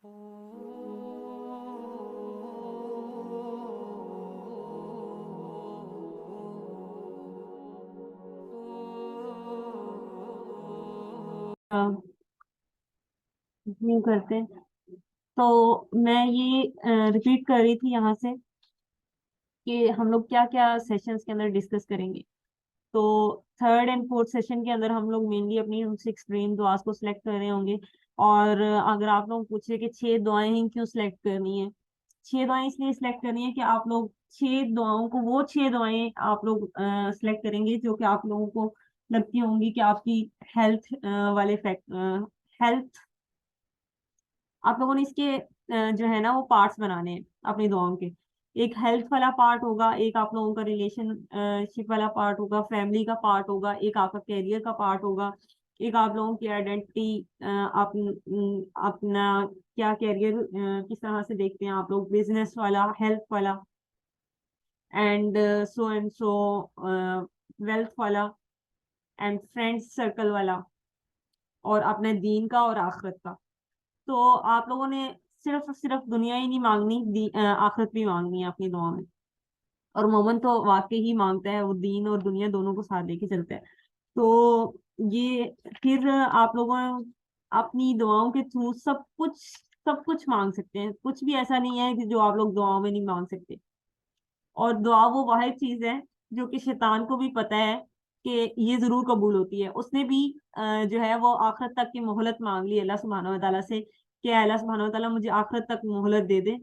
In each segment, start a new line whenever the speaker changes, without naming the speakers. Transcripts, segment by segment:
हाँ, नहीं करते। तो मैं ये रिपीट कर रही थी यहाँ से कि हम लोग क्या क्या सेशंस के अंदर डिस्कस करेंगे। तो थर्ड एंड फोर्थ सेशन के अंदर हम लोग मेनली अपनी उन 6 दुआस को सिलेक्ट कर रहे होंगे। और अगर आप लोग पूछे कि 6 दुआएं ही क्यों सिलेक्ट करनी है, 6 दुआएं इसलिए सिलेक्ट करनी है कि आप लोग 6 दुआओं को, वो 6 दुआएं आप लोग सिलेक्ट करेंगे जो कि आप लोगों को लगती होंगी कि आपकी हेल्थ वाले फैक्ट हेल्थ, आप लोगों ने इसके जो है ना वो पार्ट्स बनाने हैं अपनी दुआओं के। एक हेल्थ वाला पार्ट होगा, एक आप लोगों का रिलेशनशिप वाला पार्ट होगा, फैमिली का पार्ट होगा, एक आपका करियर का पार्ट होगा, एक आप लोगों की आइडेंटिटी, अपना क्या करियर किस तरह से देखते हैं आप लोग, बिजनेस वाला, हेल्थ वाला, एंड सो वेल्थ वाला, एंड फ्रेंड्स सर्कल वाला, और अपने दीन का और आखिरत का। तो आप लोगों ने सिर्फ सिर्फ दुनिया ही नहीं मांगनी, आखिरत भी मांगनी है अपनी दुआ में। और मोमन तो वाकई ही मांगता है, वो दीन और दुनिया दोनों को साथ लेके चलता है। तो ये फिर आप लोगों अपनी दुआओं के थ्रू सब कुछ मांग सकते हैं। कुछ भी ऐसा नहीं है कि जो आप लोग दुआओं में नहीं मांग सकते। और दुआ वो वाहिद चीज है जो कि शैतान को भी पता है कि ये जरूर कबूल होती है। उसने भी जो है वो आखिरत तक की मोहलत मांग ली अल्लाह सुब्हानहू व तआला से कि अल्लाह सुब्हानहू व तआला मुझे आखिरत तक मोहलत दे दे,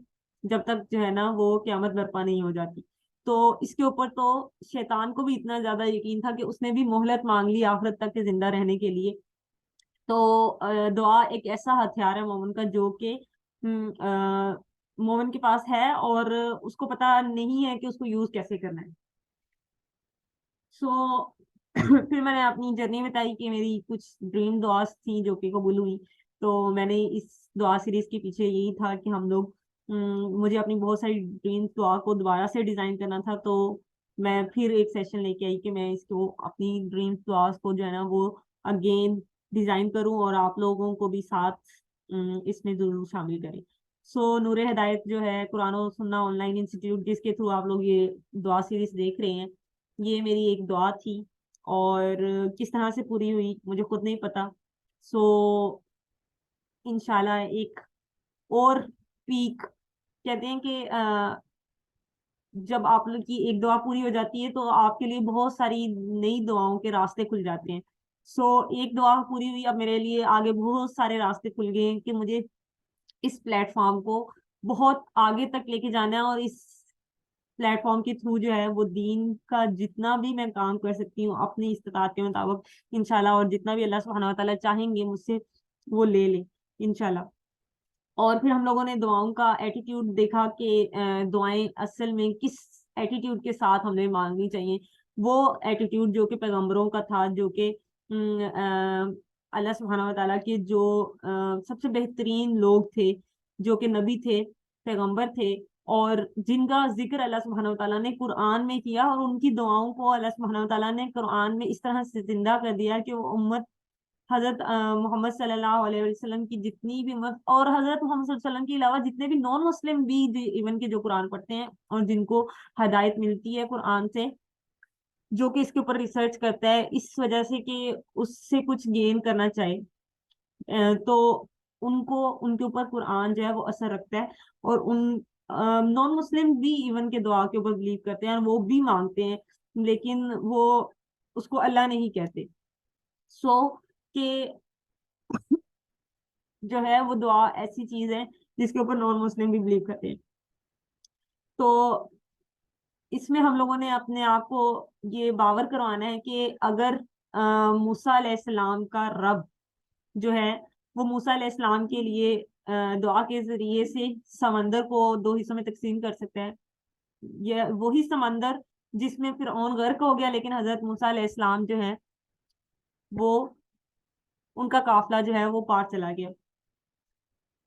जब तक जो है ना वो क़यामत बर्पा नहीं हो जाती। तो इसके ऊपर तो शैतान को भी इतना ज्यादा यकीन था कि उसने भी मोहलत मांग ली आखिरत तक के जिंदा रहने के लिए। तो दुआ एक ऐसा हथियार है मोमिन का जो कि मोमिन के पास है, और उसको पता नहीं है कि उसको यूज कैसे करना है। सो फिर मैंने अपनी जर्नी बताई कि मेरी कुछ ड्रीम दुआस थी जो कि कबूल हुई। तो मैंने इस दुआ सीरीज के पीछे यही था कि हम लोग मुझे अपनी बहुत सारी ड्रीम दुआ को दोबारा से डिजाइन करना था। तो मैं फिर एक सेशन लेके आई कि मैं इसको अपनी ड्रीम दुआस को जो है ना वो अगेन डिजाइन करूं, और आप लोगों को भी साथ इसमें जरूर शामिल करें। सो नूरे हिदायत जो है कुरान और सुन्ना ऑनलाइन इंस्टीट्यूट, जिसके थ्रू आप लोग ये दुआ सीरीज देख रहे हैं, ये मेरी एक दुआ थी। और किस तरह से पूरी हुई मुझे खुद नहीं पता। सो इंशाल्लाह एक और पीक, कहते हैं कि जब आप लोग की एक दुआ पूरी हो जाती है तो आपके लिए बहुत सारी नई दुआओं के रास्ते खुल जाते हैं। सो एक दुआ पूरी हुई, अब मेरे लिए आगे बहुत सारे रास्ते खुल गए हैं कि मुझे इस प्लेटफॉर्म को बहुत आगे तक लेके जाना है। और इस प्लेटफॉर्म के थ्रू जो है वो दीन का जितना भी मैं काम कर सकती हूँ अपनी इस्तिताअत के मुताबिक इंशाल्लाह, और जितना भी अल्लाह सुब्हानहू व तआला चाहेंगे मुझसे वो ले ले इंशाल्लाह। और फिर हम लोगों ने दुआओं का एटीट्यूड देखा कि दुआएं असल में किस एटीट्यूड के साथ हमें मांगनी चाहिए। वो एटीट्यूड जो कि पैगंबरों का था, जो कि अल्लाह सुब्हानहू व तआला के जो सबसे बेहतरीन लोग थे, जो कि नबी थे, पैगंबर थे, और जिनका जिक्र अल्लाह सुब्हानहू व तआला ने कुरान में किया, और उनकी दुआओं को अल्लाह सुब्हानहू व तआला ने कुरान में इस तरह से जिंदा कर दिया कि वो उम्मत हजरत मोहम्मद सल्लल्लाहु अलैहि वसल्लम की जितनी भी उम्मत, और हजरत मोहम्मद सल्लल्लाहु अलैहि वसल्लम के अलावा जितने भी नॉन मुस्लिम भी इवन के जो कुरान पढ़ते हैं और जिनको हदायत मिलती है कुरान से, जो कि इसके ऊपर रिसर्च करता है इस वजह से कि उससे कुछ गेन करना चाहे, तो उनको उनके ऊपर कुरान जो है वो असर रखता है। और उन नॉन मुस्लिम भी इवन के दुआ के ऊपर बिलीव करते हैं और वो भी मांगते हैं, लेकिन वो उसको अल्लाह नहीं कहते। सो के जो है वो दुआ ऐसी चीज है जिसके ऊपर नॉन मुस्लिम भी बिलीव करते हैं। तो इसमें हम लोगों ने अपने आप को ये बावर करवाना है कि अगर मूसा अलैहिस्सलाम का रब जो है वो मूसा अलैहिस्सलाम के लिए दुआ के जरिए से समंदर को 2 हिस्सों में तकसीम कर सकता है, ये वही समंदर जिसमें फिरौन गर्क हो गया, लेकिन हजरत मूसा अलैहिस्सलाम जो है वो, उनका काफिला जो है वो पार चला गया।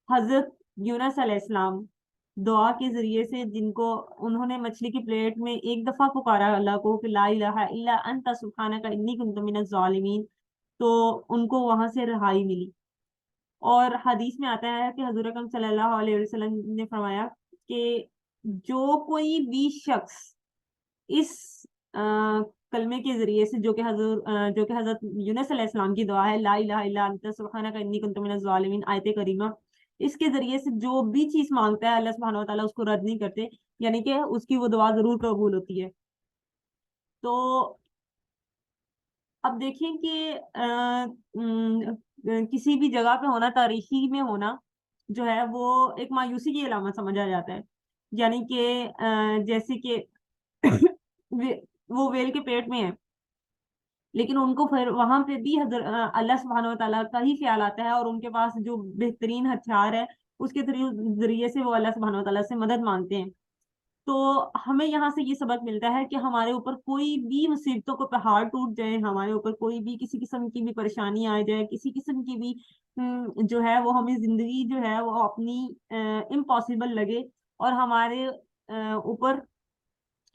हजरत यूनस अलैहिस्सलाम दुआ के जरिए से, जिनको उन्होंने मछली की प्लेट में एक दफा पुकारा अल्लाह को कि ला इलाहा इल्ला अंता सुब्हानका इन्नी कुन्तु मिनज़ ज़ालिमीन, तो उनको वहां से रिहाई मिली। और हदीस में आता है कि हजूर अकरम सल्लल्लाहु अलैहि वसल्लम ने फरमाया कि जो कोई भी शख्स इस कलमे के जरिए से, जो कि हजरत यूनुस अलैहिस्सलाम की दुआ है, ला इलाहा इल्ला अंता सुब्हानका इन्नी कुन्तु मिनज़ ज़ालिमीन, आयत करीमा, इसके जरिए से जो भी चीज मांगता है अल्लाह सुब्हानहू व तआला उसको रद्द नहीं करते, यानी कि उसकी वो दुआ जरूर कबूल होती है। तो अब देखें कि किसी भी जगह पे होना, तारीखी में होना जो है वो एक मायूसी की अलामत समझा जाता है। यानी कि जैसे कि वो वेल के पेट में है, लेकिन उनको फिर वहां पे भी अल्लाह सुब्हानहू व तआला का ही ख्याल आता है, और उनके पास जो बेहतरीन हथियार है उसके जरिए से वो अल्लाह सुब्हानहू व तआला से मदद मांगते हैं। तो हमें यहाँ से ये सबक मिलता है कि हमारे ऊपर कोई भी मुसीबतों को पहाड़ टूट जाए, हमारे ऊपर कोई भी किसी किस्म की भी परेशानी आ जाए, किसी किस्म की भी जो है वो हमें जिंदगी जो है वो अपनी इम्पॉसिबल लगे, और हमारे ऊपर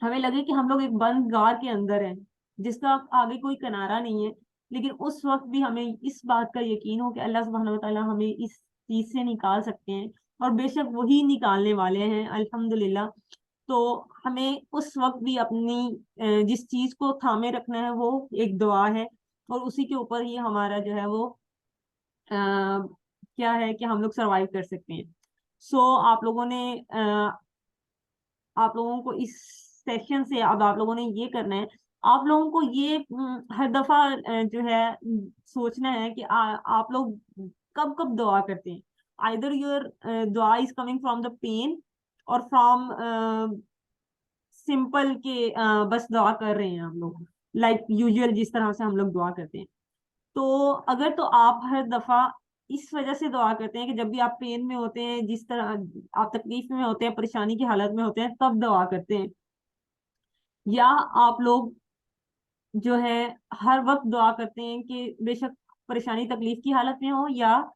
हमें लगे कि हम लोग एक बंद गार के अंदर हैं जिसका आगे कोई किनारा नहीं है, लेकिन उस वक्त भी हमें इस बात का यकीन हो कि अल्लाह सुब्हानहू व तआला हमें इस चीज से निकाल सकते हैं, और बेशक वही निकालने वाले हैं अल्हम्दुलिल्लाह। तो हमें उस वक्त भी अपनी जिस चीज को थामे रखना है वो एक दुआ है, और उसी के ऊपर ही हमारा जो है वो क्या है कि हम लोग सरवाइव कर सकते हैं। सो आप लोगों को इस सेशन से अब आप लोगों ने ये करना है, आप लोगों को ये हर दफा जो है सोचना है कि आप लोग कब कब दुआ करते हैं। आइदर योर दुआ is coming from the pain, और फ्रॉम सिंपल के बस दुआ कर रहे हैं हम लोग, लाइक यूजुअल जिस तरह से हम लोग दुआ करते हैं। तो अगर तो आप हर दफा इस वजह से दुआ करते हैं कि जब भी आप पेन में होते हैं, जिस तरह आप तकलीफ में होते हैं, परेशानी की हालत में होते हैं, तब दुआ करते हैं, या आप लोग जो है हर वक्त दुआ करते हैं कि बेशक परेशानी तकलीफ की हालत में हो, या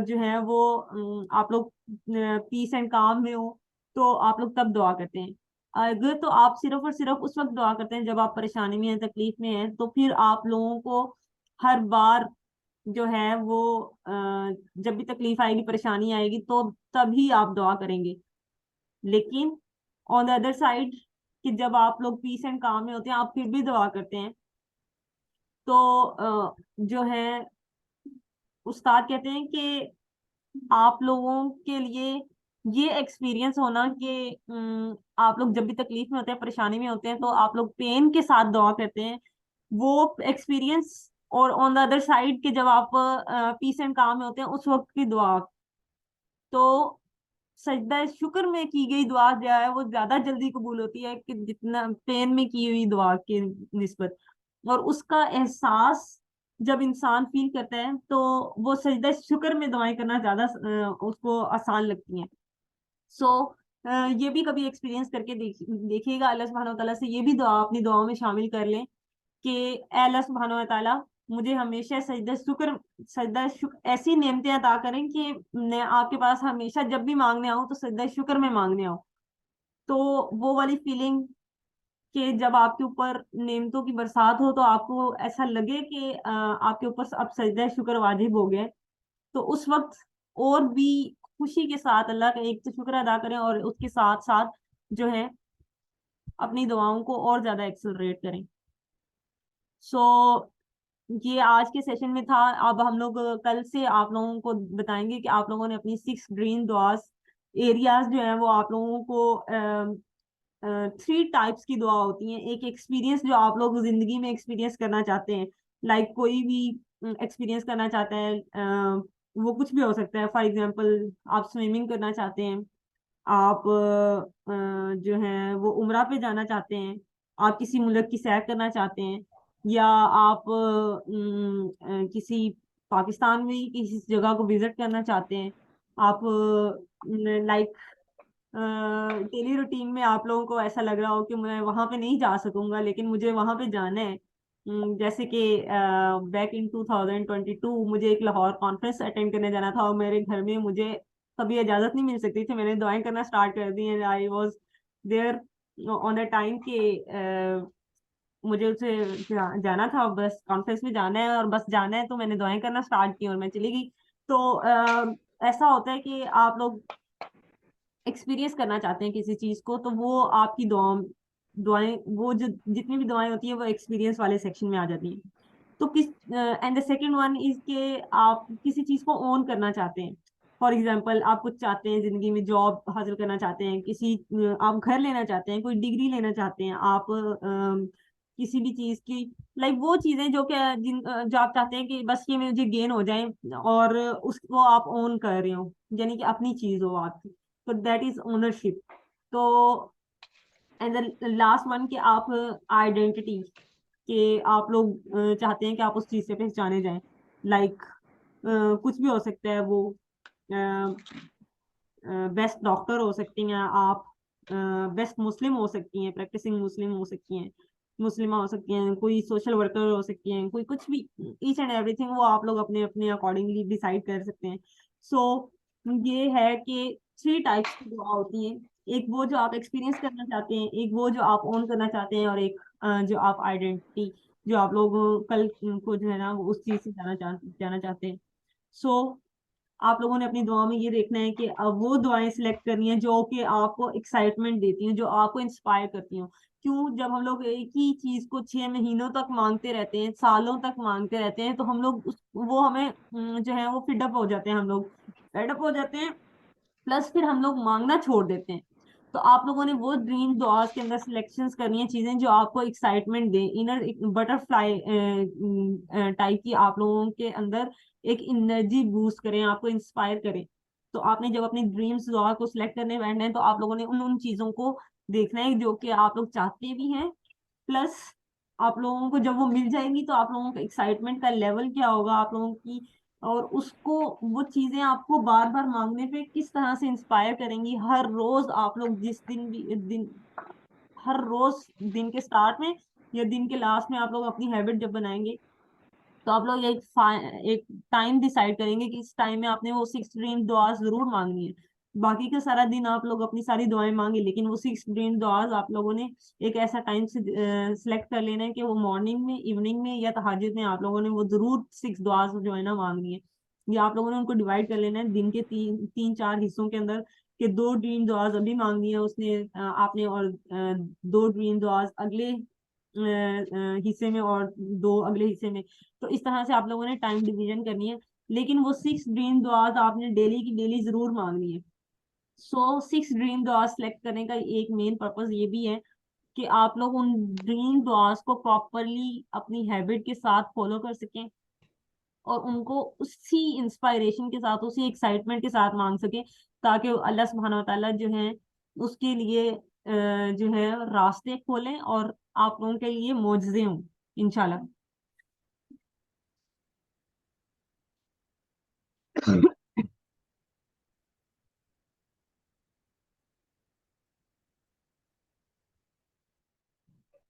जो है वो आप लोग पीस एंड काम में हो, तो आप लोग तब दुआ करते हैं। अगर तो आप सिर्फ और सिर्फ उस वक्त दुआ करते हैं जब आप परेशानी में हैं, तकलीफ में हैं, तो फिर आप लोगों को हर बार जो है वो जब भी तकलीफ आएगी, परेशानी आएगी, तो तभी आप दुआ करेंगे। लेकिन ऑन द अदर साइड, कि जब आप लोग पीस एंड काम में होते हैं, आप फिर भी दुआ करते हैं, तो जो है उस्ताद कहते हैं कि आप लोगों के लिए ये एक्सपीरियंस होना कि आप लोग जब भी तकलीफ में होते हैं, परेशानी में होते हैं, तो आप लोग पेन के साथ दुआ करते हैं, वो एक्सपीरियंस, और ऑन द अदर साइड कि जब आप पीस एंड काम में होते हैं उस वक्त की दुआ, तो सजदा शुक्र में की गई दुआ जो है वो ज्यादा जल्दी कबूल होती है कि जितना पेन में की हुई दुआ के निस्बत। और उसका एहसास जब इंसान फील करता है, तो वो सजदा शुक्र में दुआएं करना ज्यादा उसको आसान लगती हैं। सो ये भी कभी एक्सपीरियंस करके देखिएगा, अल्लाह सुब्हानहू व तआला से ये भी दुआ अपनी दुआओं में शामिल कर लें कि "ऐ अल्लाह सुब्हानहू व तआला, मुझे हमेशा सजदा शुक्र ऐसी नेमतें अता करें कि मैं आपके पास हमेशा जब भी मांगने आऊं तो सजदा शुक्र में मांगने आऊं।" तो वो वाली फीलिंग कि जब आपके ऊपर नेमतों की बरसात हो, तो आपको ऐसा लगे कि आपके ऊपर अब सजदा शुक्र वाजिब हो गया, तो उस वक्त और भी खुशी के साथ अल्लाह का एक तो शुक्र अदा करें, और उसके साथ साथ जो है अपनी दुआओं को और ज्यादा एक्सेलरेट करें। सो ये आज के सेशन में था। अब हम लोग कल से आप लोगों को बताएंगे कि आप लोगों ने अपनी 6 ग्रीन दुआस एरियाज जो है वो आप लोगों को 3 टाइप्स की दुआ होती हैं। एक एक्सपीरियंस जो आप लोग जिंदगी में एक्सपीरियंस करना चाहते हैं, लाइक कोई भी एक्सपीरियंस करना चाहता है, वो कुछ भी हो सकता है। फॉर एग्जांपल आप स्विमिंग करना चाहते हैं, आप जो है वो उम्रा पे जाना चाहते हैं, आप किसी मुल्क की सैर करना चाहते हैं, या आप किसी पाकिस्तान में ही किसी जगह को विजिट करना चाहते हैं। आप लाइक डेली रूटीन में आप लोगों को ऐसा लग रहा हो कि मैं वहां पे नहीं जा सकूंगा, लेकिन मुझे वहां पे जाना है। जैसे कि बैक इन 2022 मुझे एक लाहौर कॉन्फ्रेंस अटेंड करने जाना था, और मेरे घर में मुझे कभी इजाजत नहीं मिल सकती थी। मैंने दुआएं करना स्टार्ट कर दी, and I was there on the time कि मुझे उसे जाना था, बस कॉन्फ्रेंस में जाना है और बस जाना है, तो मैंने दुआएं करना स्टार्ट की और मैं चली गई। तो ऐसा होता है कि आप लोग एक्सपीरियंस करना चाहते हैं किसी चीज को, तो वो आपकी दुआएं, वो जो जितनी भी दुआएं होती है वो एक्सपीरियंस वाले सेक्शन में आ जाती हैं। तो किस and the second one is के आप किसी चीज को ओन करना चाहते हैं। फॉर एग्जांपल, आप कुछ चाहते हैं जिंदगी में, जॉब हासिल करना चाहते हैं, आप घर लेना चाहते हैं, कोई डिग्री लेना चाहते हैं, आप किसी भी चीज की, लाइक वो चीजें जो कि जो आप चाहते हैं कि बस ये मुझे गेन हो जाए, और उसको आप ओन कर रहे हो, यानी कि अपनी चीज हो आपकी, तो दैट इज ओनरशिप। तो एंड द लास्ट वन कि आप आइडेंटिटी, कि आप लोग चाहते हैं कि आप उस चीज से पहचाने जाएं, लाइक कुछ भी हो सकता है वो, बेस्ट डॉक्टर हो सकती हैं आप, बेस्ट मुस्लिम हो सकती हैं, प्रैक्टिसिंग मुस्लिम हो सकती हैं, मुस्लिमा हो सकती हैं, कोई सोशल वर्कर हो सकती हैं, कोई कुछ भी, ईच एंड एवरीथिंग वो आप लोग अपने अपने अकॉर्डिंगली डिसाइड कर सकते हैं। सो ये है कि थ्री टाइप्स की दुआ होती है। एक वो जो आप एक्सपीरियंस करना चाहते हैं, एक वो जो आप ओन करना चाहते हैं, और एक जो आप आइडेंटिटी, जो आप लोग कल को जो है ना वो उस चीज से जाना चाहते हैं। सो आप लोगों ने अपनी दुआ में ये देखना है कि अब वो दुआएं सिलेक्ट करनी है जो कि आपको एक्साइटमेंट देती हैं, जो आपको इंस्पायर करती हैं। क्यों, जब हम लोग एक ही चीज को 6 महीनों तक मांगते रहते हैं, सालों तक मांगते रहते हैं, तो हम लोग वो हमें जो है वो फिडअप हो जाते हैं, हम लोग फेडअप हो जाते हैं, प्लस फिर हम लोग मांगना छोड़ देते हैं। तो आप लोगों ने वो ड्रीम दुआस के अंदर सिलेक्शंस करनी है, चीजें जो आपको एक्साइटमेंट दें, इनर बटरफ्लाई टाइप की आप लोगों के अंदर एक एनर्जी बूस्ट करें, आपको इंस्पायर करें। तो आपने जब अपनी ड्रीम्स दुआ को सिलेक्ट करने बैठना है, तो आप लोगों ने उन उन चीजों को देखना है जो कि आप लोग चाहते भी हैं, प्लस आप लोगों को जब वो मिल जाएंगी तो आप लोगों का एक्साइटमेंट का लेवल क्या होगा आप लोगों की, और उसको, वो चीजें आपको बार बार मांगने पे किस तरह से इंस्पायर करेंगी। हर रोज आप लोग जिस दिन भी दिन हर रोज दिन के स्टार्ट में या दिन के लास्ट में आप लोग अपनी हैबिट जब बनाएंगे, तो आप लोग एक टाइम डिसाइड करेंगे कि इस टाइम में आपने वो 6 ड्रीम दुआ जरूर मांगनी है। बाकी का सारा दिन आप लोग अपनी सारी दुआएं मांगे, लेकिन वो 6 ड्रीम दुआ आप लोगों ने एक ऐसा टाइम से सिलेक्ट कर लेना है कि वो मॉर्निंग में, इवनिंग में या तहज्जुद में आप लोगों ने वो जरूर 6 दुआ जो है ना मांगनी है। ये आप लोगों ने उनको डिवाइड कर लेना है दिन के तीन तीन चार हिस्सों के अंदर, कि 2 ड्रीम दुआ अभी मांगनी है उसने आपने, और 2 ड्रीम दुआ अगले हिस्से में, और दो अगले हिस्से में। तो इस तरह से आप लोगों ने टाइम डिवीजन करनी है, लेकिन वो 6 ड्रीम दुआज आपने डेली की डेली जरूर मांगनी है। सो 6 ड्रीम दुआज सेलेक्ट करने का एक मेन पर्पस ये भी है कि आप लोग उन ड्रीम दुआज को प्रॉपरली अपनी हैबिट के साथ फॉलो कर सकें, और उनको उसी इंस्पायरेशन के साथ, उसी एक्साइटमेंट के साथ मांग सके, ताकि अल्लाह सुब्हानहू व तआला जो है उसके लिए जो है रास्ते खोलें, और आप लोगों के लिए मोजज़े हों इंशाल्लाह।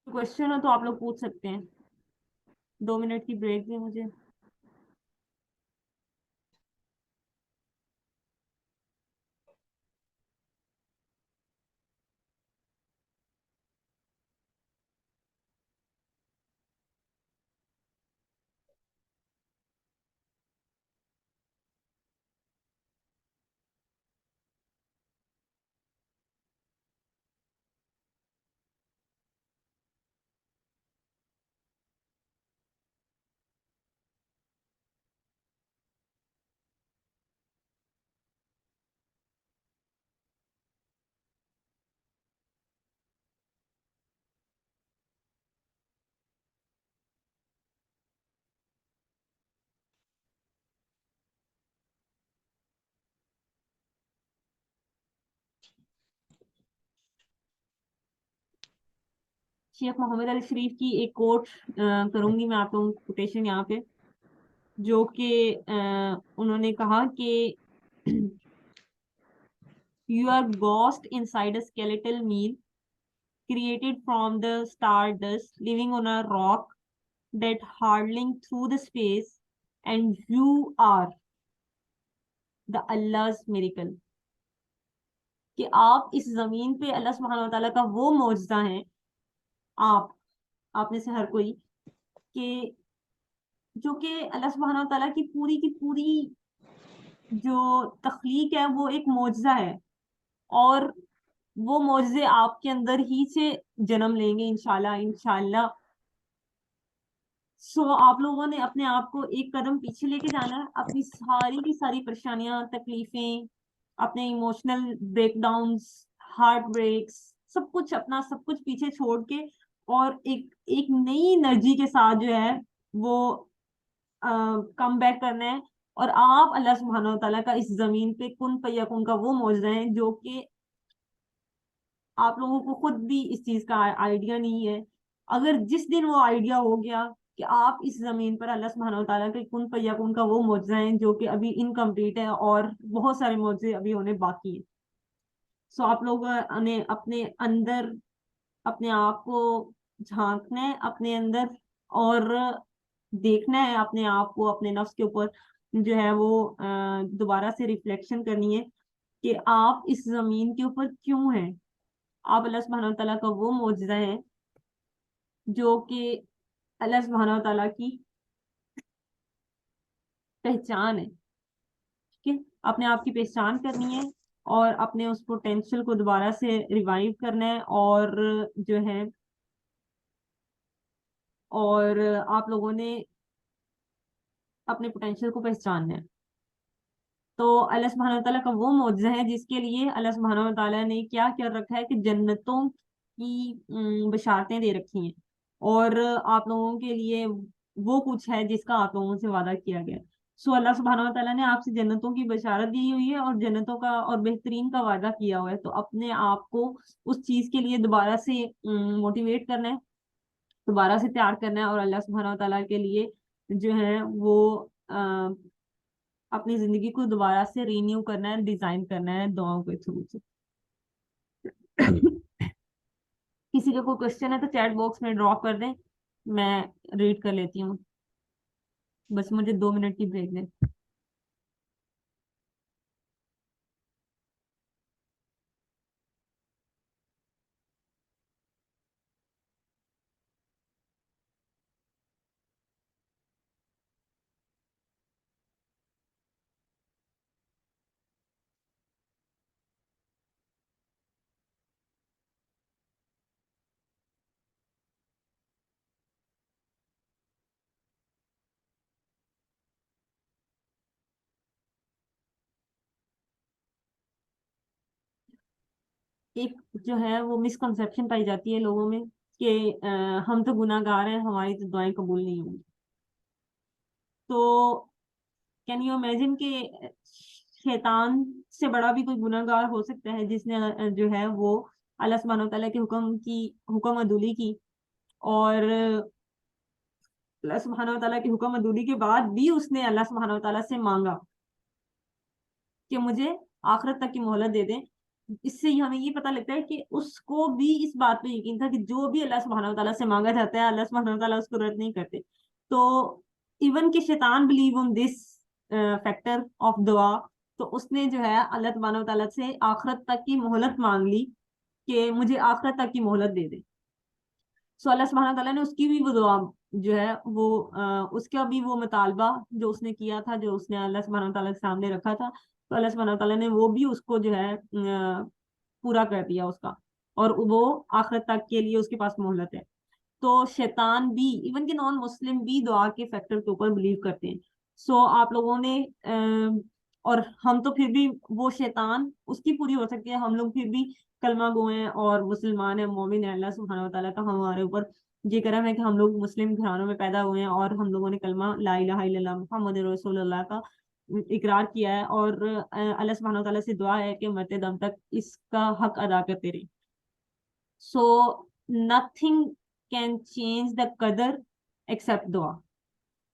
क्वेश्चन हो तो आप लोग पूछ सकते हैं। 2 मिनट की ब्रेक दें मुझे। शेख मोहम्मद अली शरीफ की एक कोट करूंगी मैं आप लोगों को, कोटेशन यहाँ पे, जो कि उन्होंने कहा कि you are ghost inside a skeletal meal created from the stardust living on a rock that hurtling through the space, and you are the Allah's miracle। कि आप इस जमीन पे अल्लाह सुब्हानहू व तआला का वो मौजज़ा है, आप आप में से हर कोई, कि जो कि अल्लाह सुब्हानहू व तआला की पूरी जो तख्लीक है वो एक मौजज़ा है, और वो मौजज़े आपके अंदर ही से जन्म लेंगे इंशाल्लाह इंशाल्लाह। सो आप लोगों ने अपने आप को एक कदम पीछे लेके जाना है, अपनी सारी की सारी परेशानियां, तकलीफें, अपने इमोशनल ब्रेकडाउन्स, हार्ट ब्रेक्स, सब कुछ अपना सब कुछ पीछे छोड़ के, और एक एक नई एनर्जी के साथ जो है वो कम बैक करना है। और आप अल्लाह सुब्हानहू व तआला का इस जमीन पे कुन फयकुन का वो मौजूद है, जो कि आप लोगों को खुद भी इस चीज का आइडिया नहीं है। अगर जिस दिन वो आइडिया हो गया कि आप इस जमीन पर अल्लाह सुब्हानहू व तआला के कुन फयकुन का वो मौजूद है, जो कि अभी इनकम्प्लीट है और बहुत सारे मौजूद अभी होने बाकी है। सो आप लोग ने अपने अंदर अपने आप को झांकना है अपने अंदर, और देखना है अपने आप को, अपने नफ्स के ऊपर जो है वो दोबारा से रिफ्लेक्शन करनी है कि आप इस जमीन के ऊपर क्यों हैं। आप अल्लाह सुब्हानहू व तआला का वो मौजूदा है, जो कि अल्लाह सुब्हानहू व तआला की पहचान है। ठीक है, अपने आप की पहचान करनी है, और अपने उस पोटेंशियल को दोबारा से रिवाइव करना है, और जो है और आप लोगों ने अपने पोटेंशियल को पहचानना है। तो अल्लाह सुब्हानहू व तआला का वो मौजूद है जिसके लिए अल्लाह सुब्हानहू व तआला ने क्या क्या रखा है कि जन्नतों की बशारतें दे रखी हैं, और आप लोगों के लिए वो कुछ है जिसका आप लोगों से वादा किया गया है। सो अल्लाह सुब्हानहू व तआला ने आपसे जन्नतों की बशारत दी हुई है, और जन्नतों का और बेहतरीन का वादा किया हुआ है। तो अपने आप को उस चीज के लिए दोबारा से मोटिवेट करना है, दोबारा से तैयार करना है, और अल्लाह सुब्हानहू व तआला के लिए जो है वो अपनी जिंदगी को दोबारा से रीन्यू करना है, डिजाइन करना है दुआओं के थ्रू से। किसी का कोई क्वेश्चन है तो चैट बॉक्स में ड्रॉप कर दें, मैं रीड कर लेती हूँ। बस मुझे 2 मिनट की ब्रेक दें। एक जो है वो मिसकंसेप्शन पाई जाती है लोगों में कि हम तो गुनाहगार हैं, हमारी तो दुआएं कबूल नहीं होंगी। तो कैन यू इमेजिन कि शैतान से बड़ा भी कोई गुनाहगार हो सकता है, जिसने जो है वो अल्लाह सुब्हानहू व तआला के हुक्म अदूली की, और अल्लाह सुब्हानहू व तआला की हुक्म अदूली के बाद भी उसने अल्लाह सुब्हानहू व तआला से मांगा कि मुझे आखिरत तक की मोहलत दे दें। इससे ही हमें ये पता लगता है कि उसको भी इस बात पे यकीन था कि जो भी अल्लाह सुब्हानहू व तआला से मांगा जाता है, अल्लाह सुब्हानहू व तआला उसको रद्द नहीं करते। तो इवन के शैतान believe on this factor of दुआ, तो उसने जो है अल्लाह सुब्हानहू व तआला से आखिरत तक की मोहलत मांग ली कि मुझे आखिरत तक की मोहलत दे दे। सो अल्लाह सुब्हानहू व तआला ने उसकी भी वो दुआ जो है वो उसका भी वो मुतालबा जो उसने किया था, जो उसने अल्लाह सुब्हानहू व तआला के सामने रखा था, तो अल्लाह सुब्हानहू व तआला ने वो भी उसको जो है पूरा कर दिया उसका, और वो आखिरत तक के लिए उसके पास मोहलत है। तो शैतान भी, इवन के नॉन मुस्लिम भी दुआ के फैक्टर के ऊपर बिलीव करते हैं। सो आप लोगों ने और हम तो फिर भी, वो शैतान उसकी पूरी हो सकती है, हम लोग फिर भी कलमा गो हैं और मुसलमान है, मोमिन है। अल्लाह सुब्हानहू व तआला का हमारे ऊपर ये करम है कि हम लोग मुस्लिम घरानों में पैदा हुए हैं, और हम लोगों ने कलमा ला इलाहा इल्लल्लाह मुहम्मद रसूलुल्लाह का इकरार किया है, और अल्लाह सुब्हानहू व तआला से दुआ है कि मरते दम तक इसका हक अदा करते रहे। So nothing can change the कदर एक्सेप्ट दुआ,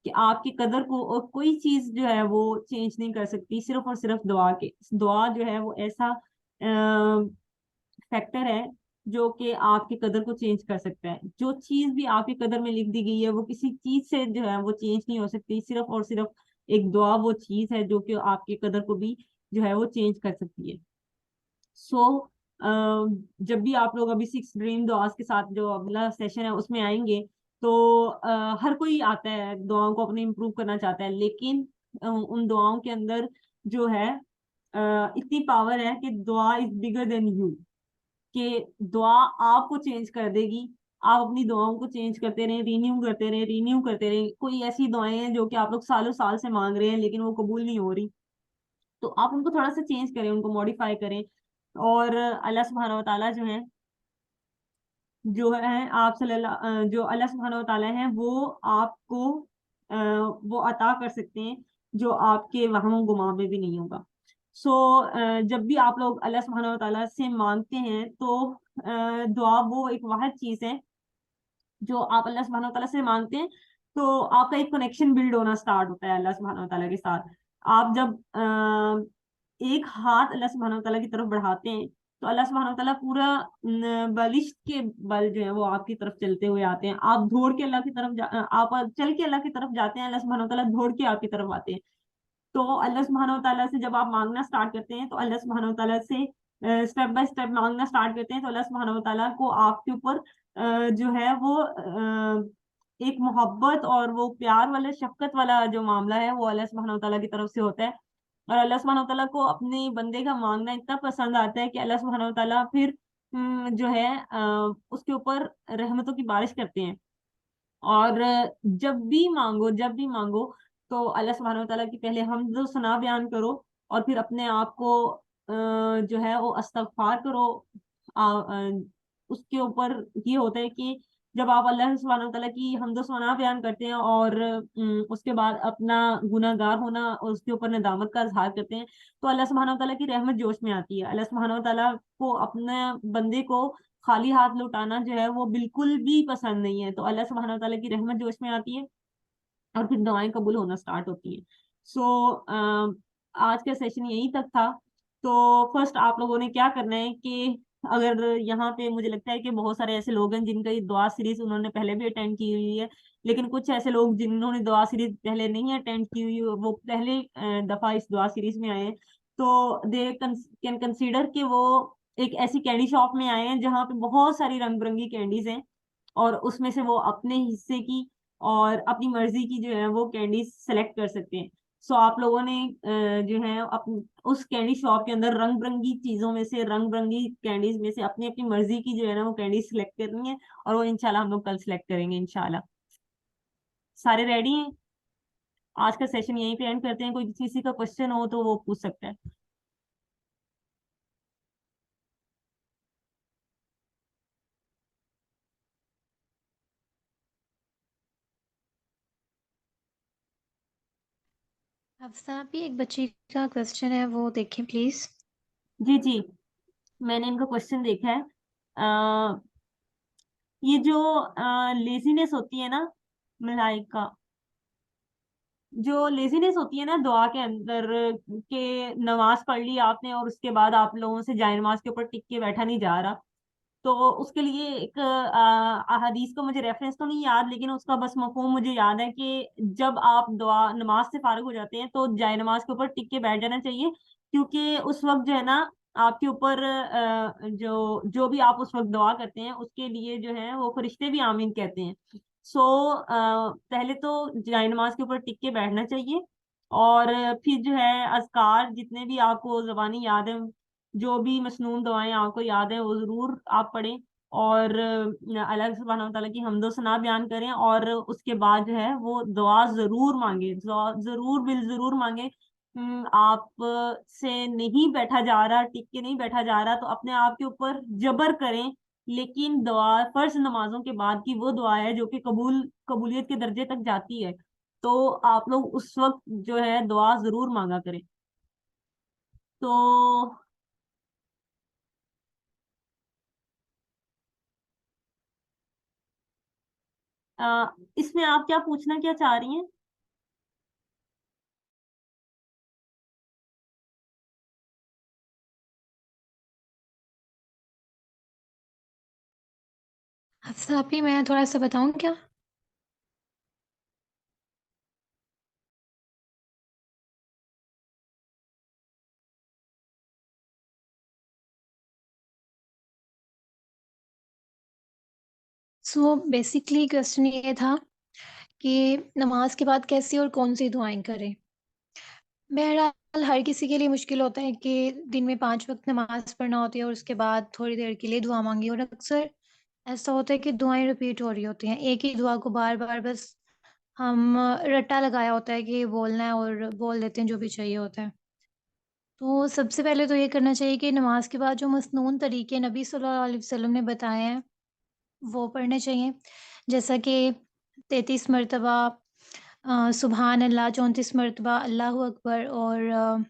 कि आपकी कदर को और कोई चीज जो है वो चेंज नहीं कर सकती, सिर्फ और सिर्फ दुआ के। दुआ जो है वो ऐसा फैक्टर है जो कि आपकी कदर को चेंज कर सकता है। जो चीज भी आपकी कदर में लिख दी गई है वो किसी चीज से जो है वो चेंज नहीं हो सकती, सिर्फ और सिर्फ एक दुआ वो चीज है जो कि आपकी कदर को भी जो है वो चेंज कर सकती है। सो जब भी आप लोग अभी 6 ड्रीम दुआस के साथ जो अगला सेशन है उसमें आएंगे, तो हर कोई आता है दुआओं को अपने इम्प्रूव करना चाहता है, लेकिन उन दुआओं के अंदर जो है इतनी पावर है कि दुआ इज बिगर देन यू, कि दुआ आपको चेंज कर देगी। आप अपनी दुआओं को चेंज करते रहें, रिन्यू करते रहें, रिन्यू करते रहें। कोई ऐसी दुआएं हैं जो कि आप लोग सालों साल से मांग रहे हैं लेकिन वो कबूल नहीं हो रही, तो आप उनको थोड़ा सा चेंज करें, उनको मॉडिफाई करें। और अल्लाह सुब्हानहू व तआला जो है, आप जो अल्लाह सुब्हानहू व तआला है वो आपको अ, वो अता कर सकते हैं जो आपके वहम गुमान में भी नहीं होगा। सो जब भी आप लोग अल्लाह सुब्हानहू व तआला से मांगते हैं तो दुआ वो एक वाहिद चीज है जो आप अल्लाह सुब्हानहू व तआला से मांगते हैं, तो आपका एक कनेक्शन बिल्ड होना स्टार्ट होता है अल्लाह सुब्हानहू व तआला के साथ। आप जब एक हाथ अल्लाह सुब्हानहू व तआला की तरफ बढ़ाते हैं तो अल्लाह सुब्हानहू व तआला पूरा बलिश्त के बल जो है वो आपकी तरफ चलते हुए आते हैं। आप दौड़ के अल्लाह की तरफ आप चल के अल्लाह की तरफ जाते हैं, अल्लाह सुब्हानहू व तआला दौड़ के आपकी तरफ आते हैं। तो अल्लाह सुब्हानहू व तआला से जब आप मांगना स्टार्ट करते हैं तो अल्लाह सुब्हानहू व तआला से स्टेप बाय स्टेप मांगना स्टार्ट करते हैं, तो अल्लाह सुब्हानहू व तआला को आपके ऊपर जो है वो एक मोहब्बत और वो प्यार वाला शफकत वाला जो मामला है वो अल्लाह सुब्हानहू व तआला की तरफ से होता है। और अल्लाह सुब्हानहू व तआला को अपने बंदे का मांगना इतना पसंद आता है कि अल्लाह सुब्हानहू व तआला फिर जो है उसके ऊपर रहमतों की बारिश करते हैं। और जब भी मांगो तो अल्लाह सुब्हानहू व तआला की पहले हमदो सना बयान करो, और फिर अपने आप को जो है वो इस्तगफार करो। उसके ऊपर ये होता है कि जब आप अल्लाह सुब्हानहू व तआला की हमदो सना बयान करते हैं और उसके बाद अपना गुनाहगार होना और उसके ऊपर नदामत का इजहार करते हैं, तो अल्लाह सुब्हानहू व तआला की रहमत जोश में आती है। अल्लाह सुब्हानहू व तआला को अपने बंदे को खाली हाथ लौटाना जो है वो बिल्कुल भी पसंद नहीं है, तो अल्लाह सुब्हानहू व तआला की रहमत जोश में आती है और फिर दुआएं कबूल होना स्टार्ट होती हैं। सो आज का सेशन यहीं तक था। तो फर्स्ट आप लोगों ने क्या करना है कि अगर यहाँ पे मुझे लगता है कि बहुत सारे ऐसे लोग हैं जिनका ये दुआ सीरीज उन्होंने पहले भी अटेंड की हुई है, लेकिन कुछ ऐसे लोग जिन्होंने दुआ सीरीज पहले नहीं अटेंड की हुई, वो पहले दफा इस दुआ सीरीज में आए हैं, तो दे कैन कंसीडर कि वो एक ऐसी कैंडी शॉप में आए हैं जहाँ पे बहुत सारी रंग बिरंगी कैंडीज हैं, और उसमें से वो अपने हिस्से की और अपनी मर्जी की जो है वो कैंडी सेलेक्ट कर सकते हैं। सो आप लोगों ने जो है उस कैंडी शॉप के अंदर रंग बिरंगी चीजों में से, रंग बिरंगी कैंडीज में से अपनी अपनी मर्जी की जो है ना वो कैंडी सिलेक्ट करनी है, और वो इंशाल्लाह हम लोग कल सिलेक्ट करेंगे इंशाल्लाह। सारे रेडी हैं? आज का सेशन यहीं पे एंड करते हैं। कोई किसी का क्वेश्चन हो तो वो पूछ सकता है।
हफ्सा भी एक बच्ची का क्वेश्चन है, वो देखें प्लीज।
जी जी, मैंने इनका क्वेश्चन देखा है। ये जो लेजीनेस होती है ना मलाइका, जो लेजीनेस होती है ना दुआ के अंदर, के नमाज पढ़ ली आपने और उसके बाद आप लोगों से जाए नमाज के ऊपर टिक के बैठा नहीं जा रहा, तो उसके लिए एक अहादीस का मुझे रेफरेंस तो नहीं याद, लेकिन उसका बस मफहूम मुझे याद है कि जब आप दुआ नमाज से फारिग हो जाते हैं तो जाए नमाज के ऊपर टिक के बैठ जाना चाहिए, क्योंकि उस वक्त जो है ना आपके ऊपर जो जो भी आप उस वक्त दुआ करते हैं उसके लिए जो है वो फरिश्ते भी आमीन कहते हैं। सो पहले तो जाए नमाज के ऊपर टिक के बैठना चाहिए, और फिर जो है अज़कार जितने भी आपको ज़बानी याद है, जो भी मसनून दुआएं आपको याद है वो जरूर आप पढ़ें, और अल्लाह सुब्हानहू व तआला की हम्दो सना बयान करें, और उसके बाद जो है वो दुआ जरूर मांगे, जरूर बिल जरूर मांगे। आप से नहीं बैठा जा रहा, टिक के नहीं बैठा जा रहा, तो अपने आप के ऊपर जबर करें, लेकिन दुआ फर्ज नमाजों के बाद की वो दुआ है जो कि कबूलियत के दर्जे तक जाती है, तो आप लोग उस वक्त जो है दुआ जरूर मांगा करें। तो इसमें आप क्या पूछना क्या चाह रही हैं?
हफ्सा भी मैं थोड़ा सा बताऊं क्या? सो बेसिकली क्वेश्चन ये था कि नमाज के बाद कैसी और कौन सी दुआएं करें। बहरहाल हर किसी के लिए मुश्किल होता है कि दिन में 5 वक़्त नमाज़ पढ़ना होती है और उसके बाद थोड़ी देर के लिए दुआ माँगी, और अक्सर ऐसा होता है कि दुआएँ रिपीट हो रही होती हैं। एक ही दुआ को बार-बार बस हम रट्टा लगाया होता है कि बोलना है और बोल देते हैं जो भी चाहिए होता है। तो सबसे पहले तो ये करना चाहिए कि नमाज़ के बाद जो मसनून तरीके नबी सल्लल्लाहु अलैहि वसल्लम ने बताए हैं, वो पढ़ने चाहिए। जैसा कि 33 मरतबा सुबहान अल्लाह, 34 मरतबा अल्लाहू अकबर, और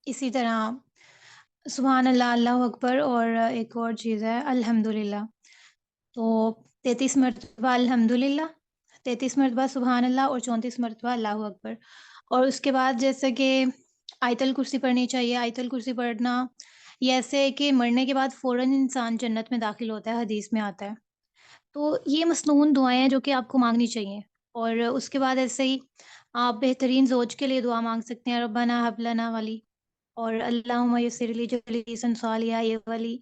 इसी तरह सुबहान अल्लाह, अल्लाहू अकबर, और एक और चीज़ है अल्हम्दुलिल्लाह। तो 33 मरतबा अल्हम्दुलिल्लाह, 33 मरतबा सुबहान अल्लाह और 34 मरतबा अल्लाहू अकबर। और उसके बाद जैसे कि आयतल कुर्सी पढ़नी चाहिए। आयतल कुर्सी पढ़ना ये ऐसे है कि मरने के बाद फ़ौरन इंसान जन्नत में दाखिल होता है, हदीस में आता है। तो ये मसनून दुआएँ हैं जो कि आपको माँगनी चाहिए। और उसके बाद ऐसे ही आप बेहतरीन ज़ौज के लिए दुआ माँग सकते हैं, रब्बना हब लना वाली, और अल्लाहुम्मा यस्सिर ली जलीसन सालिया, ये वाली।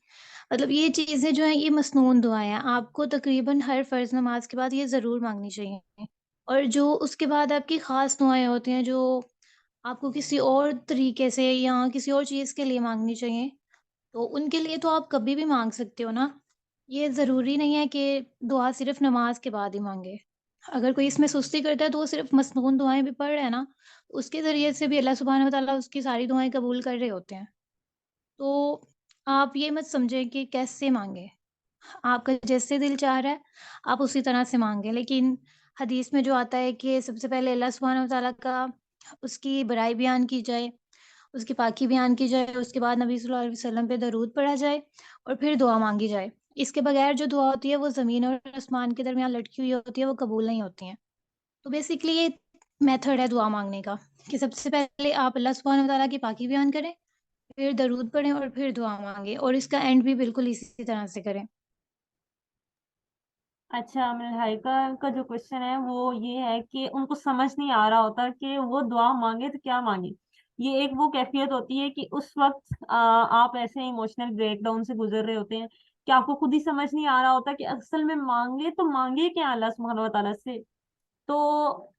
मतलब ये चीज़ें जो हैं ये मसनून दुआएँ हैं। आपको तकरीबन हर फ़र्ज़ नमाज़ के बाद ये ज़रूर माँगनी चाहिए। और जो उसके बाद आपकी ख़ास दुआएँ होती हैं जो आपको किसी और तरीके से या किसी और चीज़ के लिए माँगनी चाहिए, तो उनके लिए तो आप कभी भी माँग सकते हो ना। ये ज़रूरी नहीं है कि दुआ सिर्फ़ नमाज़ के बाद ही माँगे। अगर कोई इसमें सुस्ती करता है तो वो सिर्फ़ मसनून दुआएँ भी पढ़ रहा है ना, उसके ज़रिए से भी अल्लाह सुब्हानहू व तआला उसकी सारी दुआएँ कबूल कर रहे होते हैं। तो आप ये मत समझें कि कैसे माँगे। आपका जैसे दिल चाह रहा है, आप उसी तरह से माँगे। लेकिन हदीस में जो आता है कि सबसे पहले अल्लाह सुब्हानहू व तआला का उसकी बड़ाई बयान की जाए, उसकी पाकी बयान की जाए, उसके बाद नबी सल्लल्लाहु अलैहि वसल्लम पे दरूद पढ़ा जाए और फिर दुआ माँगी जाए। इसके बगैर जो दुआ होती है वो ज़मीन और आसमान के दरमियान लटकी हुई होती है, वो कबूल नहीं होती हैं। तो बेसिकली ये मेथड है दुआ माँगने का, कि सबसे पहले आप अल्लाह सुब्हानहू व तआला की पाकी बयान करें, फिर दरूद पढ़ें और फिर दुआ माँगे, और इसका एंड भी बिल्कुल इसी तरह से करें।
अच्छा, मलाइका का जो क्वेश्चन है वो ये है कि उनको समझ नहीं आ रहा होता कि वो दुआ मांगे तो क्या मांगे। ये एक वो कैफियत होती है कि उस वक्त आप ऐसे इमोशनल ब्रेकडाउन से गुजर रहे होते हैं कि आपको खुद ही समझ नहीं आ रहा होता कि असल में मांगे तो मांगे क्या अल्लाह सुब्हानहू व तआला से। तो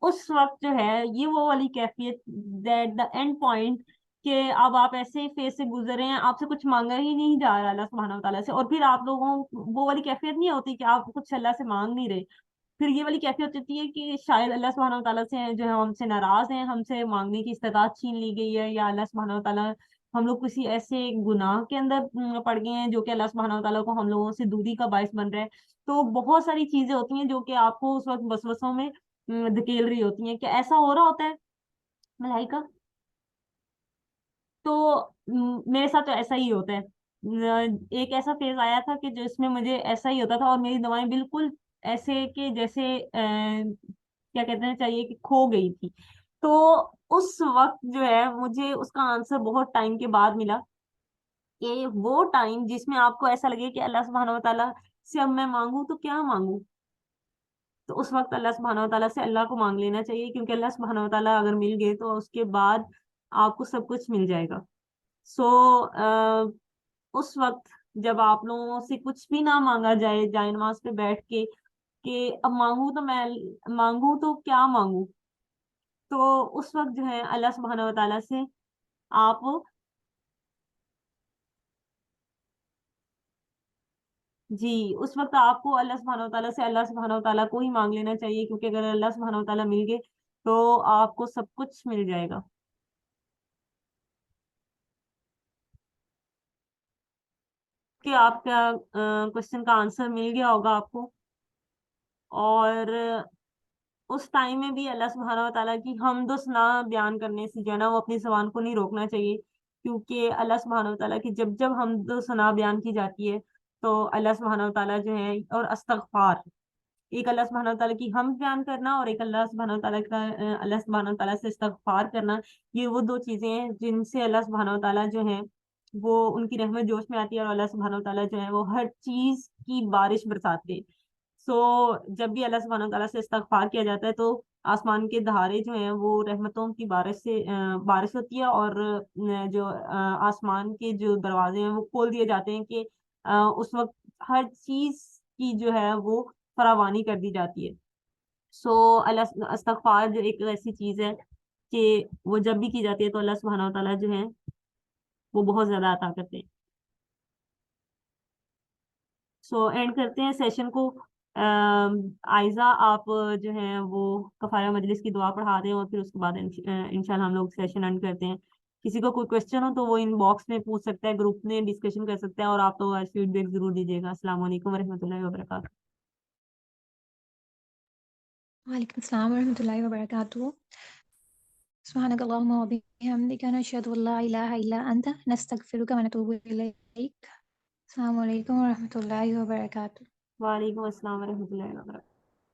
उस वक्त जो है ये वो वाली कैफियत, दैट द एंड पॉइंट, कि अब आप ऐसे फेज से गुजरे हैं, आपसे कुछ मांगा ही नहीं जा रहा अल्लाह सुब्हानहू व तआला से, और फिर आप लोगों वो वाली कैफियत नहीं होती कि आप कुछ अल्लाह से मांग नहीं रहे। फिर ये वाली कैफियत होती है कि शायद अल्लाह सुब्हानहू व तआला से जो है हमसे नाराज हैं, हमसे मांगने की इस्तिताअत छीन ली गई है, या अल्लाह सुब्हानहू व तआला हम लोग किसी ऐसे गुनाह के अंदर पड़ गए हैं जो कि अल्लाह सुब्हानहू व तआला को हम लोगों से दूरी का बायस बन रहा है। तो बहुत सारी चीजें होती हैं जो कि आपको उस वक्त वसवसों में धकेल रही होती हैं। क्या ऐसा हो रहा होता है मलाइका? तो मेरे साथ तो ऐसा ही होता है। एक ऐसा फेज आया था कि जिसमें मुझे ऐसा ही होता था और मेरी दवाएं बिल्कुल ऐसे कि जैसे क्या कहते हैं चाहिए कि खो गई थी। तो उस वक्त जो है मुझे उसका आंसर बहुत टाइम के बाद मिला, कि वो टाइम जिसमें आपको ऐसा लगे कि अल्लाह सुब्हानहू व तआला से अब मैं मांगू तो क्या मांगू, तो उस वक्त अल्लाह सुब्हानहू व तआला से अल्लाह को मांग लेना चाहिए, क्योंकि अल्लाह सुब्हानहू व तआला अगर मिल गए तो उसके बाद आपको सब कुछ मिल जाएगा। सो उस वक्त जब आप लोगों से कुछ भी ना मांगा जाए जाए नमाज पे बैठ के, कि अब मांगू तो क्या मांगू, तो उस वक्त जो है अल्लाह सुब्हानहू व तआला से आप, जी, उस वक्त आपको अल्लाह सुब्हानहू व तआला से अल्लाह सुब्हानहू व तआला को ही मांग लेना चाहिए, क्योंकि अगर अल्लाह सुब्हानहू व तआला मिल गए तो आपको सब कुछ मिल जाएगा। कि आपका क्वेश्चन का आंसर मिल गया होगा आपको। और उस टाइम में भी अल्लाह सुब्हानहू व तआला की हम्द और सना बयान करने से जो है ना वो अपनी ज़ुबान को नहीं रोकना चाहिए, क्योंकि अल्लाह सुब्हानहू व तआला की जब-जब हम्द और सना बयान की जाती है तो अल्लाह सुब्हानहू व तआला जो है, और इस्तग़फ़ार, एक अल्लाह सुब्हानहू व तआला की हम्द बयान करना और एक अल्लाह सुब्हानहू व तआला का अल्लाह सुब्हानहू व तआला से इस्तग़फ़ार करना, ये वो 2 चीज़ें हैं जिनसे अल्लाह सुब्हानहू व तआला जो है वो उनकी रहमत जोश में आती है और अल्लाह सुब्हानहू व तआला जो है वो हर चीज़ की बारिश बरसाते हैं। सो जब भी अल्लाह सुब्हानहू व तआला से इस्तग़फ़ार किया जाता है तो आसमान के धारे जो हैं वो रहमतों की बारिश से बारिश होती है, और जो आसमान के जो दरवाजे हैं वो खोल दिए जाते हैं कि उस वक्त हर चीज की जो है वो फरावानी कर दी जाती है। सो अल्लाह इस्तग़फ़ार जो एक ऐसी चीज है कि वो जब भी की जाती है तो अल्लाह सुब्हानहू व तआला जो है वो बहुत ज्यादा अता करते हैं। सो एंड करते हैं सेशन को। आयजा आप जो है वो कफारा मजलिस की दुआ पढ़ा दें और फिर उसके बाद इंशाल्लाह हम लोग सेशन एंड करते हैं। किसी को कोई क्वेश्चन हो तो वो इनबॉक्स में पूछ सकता है, ग्रुप में डिस्कशन कर सकता है, और आप तो फीडबैक जरूर दीजिएगा। अस्सलाम वालेकुम वरहमतुल्लाहि वबरकातुहू।
वालेकुम अस्सलाम वरहमतुल्लाहि वबरकातुहू। सुब्हानकल्लाहुम्मा व बिहम्दिका नशहदु अल्ला इलाहा इल्ला अंता नस्तगफिरुका व नतूबु इलैक। अस्सलामु अलैकुम वरहमतुल्लाहि वबरकातुहू।
वालेकुम अस्सलाम वरहमतुल्लाहि वबरकातुहू।